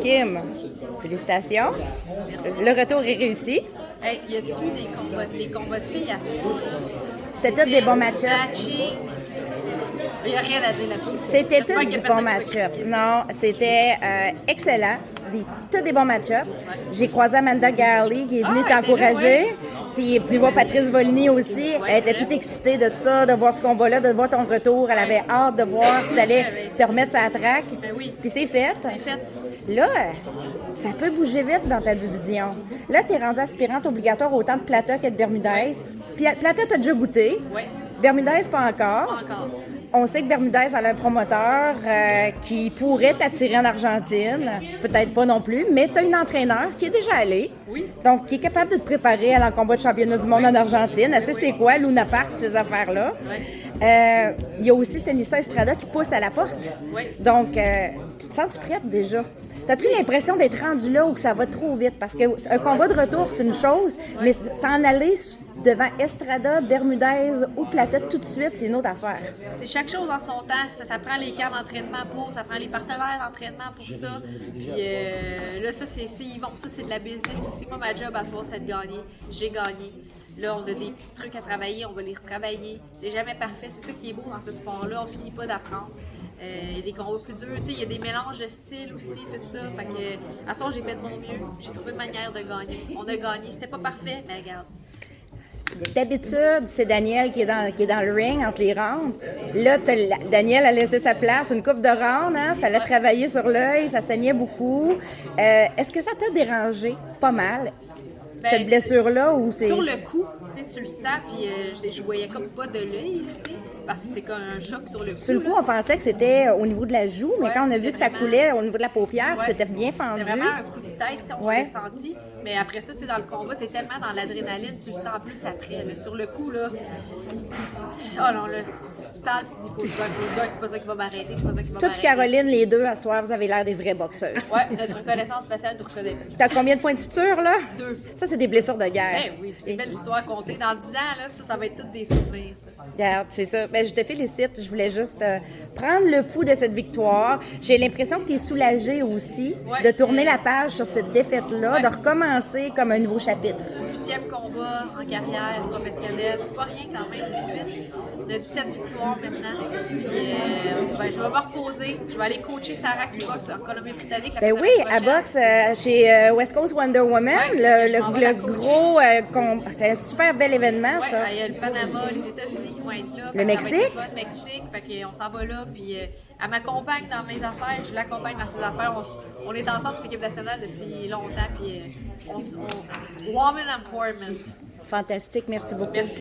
Kim, félicitations. Merci. Le retour est réussi. Hey, y a-tu des combats de filles à ce moment? C'était tous des bons match-ups. Il n'y a rien à dire là-dessus. C'était J'espère tout qu'il y du a bon personne qui va match-up. critiquer ça. Non, c'était excellent. Tous des bons match-ups. J'ai croisé Amanda Galley qui est venue Ah, elle était là, t'encourager. ouais. Puis est venue voir Patrice Volny aussi. Ouais, Elle était c'est toute excitée de ça, de voir ce combat-là, de voir ton retour. Elle avait hâte de voir si tu allais te remettre sur la track. Ben oui. Puis c'est fait. C'est fait. Là, ça peut bouger vite dans ta division. Là, tu es rendue aspirante obligatoire autant de Plata que de Bermudez. Puis Plata, tu as déjà goûté. Oui. Bermudez, pas encore. Pas encore. On sait que Bermudez a un promoteur qui pourrait t'attirer en Argentine. Peut-être pas non plus, mais tu as une entraîneur qui est déjà allée. Oui. Donc, qui est capable de te préparer à l'en-combat de championnat du monde en Argentine. Elle sait c'est quoi, Luna Park, ces affaires-là. Il y a aussi Senissa Estrada qui pousse à la porte. Oui. Donc, tu te sens prête déjà? As-tu l'impression d'être rendu là ou que ça va trop vite? Parce qu'un combat de retour, c'est une chose, mais s'en aller devant Estrada, Bermudez ou Plata tout de suite, c'est une autre affaire. C'est chaque chose en son temps. Ça prend les camps d'entraînement pour, ça prend les partenaires d'entraînement pour ça. Puis là, ça, c'est de la business aussi. Moi, ma job à ce soir, c'était de gagner. J'ai gagné. Là, on a des petits trucs à travailler, on va les retravailler. C'est jamais parfait. C'est ça qui est beau dans ce sport-là. On finit pas d'apprendre. Il y a des combats plus durs, il y a des mélanges de styles aussi, tout ça. Fait que, à ce soir, j'ai fait de mon mieux. J'ai trouvé une manière de gagner. On a gagné. C'était pas parfait, mais regarde. D'habitude, c'est Daniel qui est dans le ring entre les rounds. Là, Daniel a laissé sa place, une coupe de rounds, hein? Fallait travailler sur l'œil, ça saignait beaucoup. Est-ce que ça t'a dérangé pas mal, cette blessure-là? Ou c'est... Sur le coup, tu le sens, puis je voyais comme pas de l'œil, tu sais, parce que c'est comme un choc sur le coup. Sur le coup, on pensait que c'était au niveau de la joue, mais quand on a vu que ça vraiment... coulait au niveau de la paupière, puis c'était bien fendu. C'était vraiment un coup de tête, si on l'a senti. Mais après ça, dans le combat, t'es tellement dans l'adrénaline, tu le sens plus après. Là. Sur le coup, là, oh non, là, tu parles, tu dis, faut que je gagne, c'est pas ça qui va m'arrêter, c'est pas ça qui va Toi m'arrêter. puis Caroline, les deux, à soir, vous avez l'air des vraies boxeuses. Ouais, notre reconnaissance faciale nous reconnaît. T'as combien de points de suture, là? 2. Ça, c'est des blessures de guerre. Ben oui, c'est une belle histoire à compter. Dans 10 ans, là, ça va être toutes des souvenirs, ça. Regarde, c'est ça. Ben, je te félicite. Je voulais juste prendre le pouls de cette victoire. J'ai l'impression que tu es soulagée aussi de tourner la page sur cette défaite-là, de recommencer comme un nouveau chapitre. 18e combat en carrière professionnelle. C'est pas rien quand même, 18. On a 17 victoires maintenant. Puis, je vais me reposer. Je vais aller coacher Sarah qui boxe en Colombie-Britannique. Ben oui, elle boxe chez West Coast Wonder Woman. Le gros... c'est un super bel événement, ça. Il y a le Panama, les États-Unis qui vont être là. Le Mexique? Le Mexique. Fait qu'on s'en va là. Puis elle m'accompagne dans mes affaires. Je l'accompagne dans ses affaires. On est ensemble sur l'équipe nationale depuis longtemps. Puis woman empowerment. Fantastique. Merci beaucoup. Merci.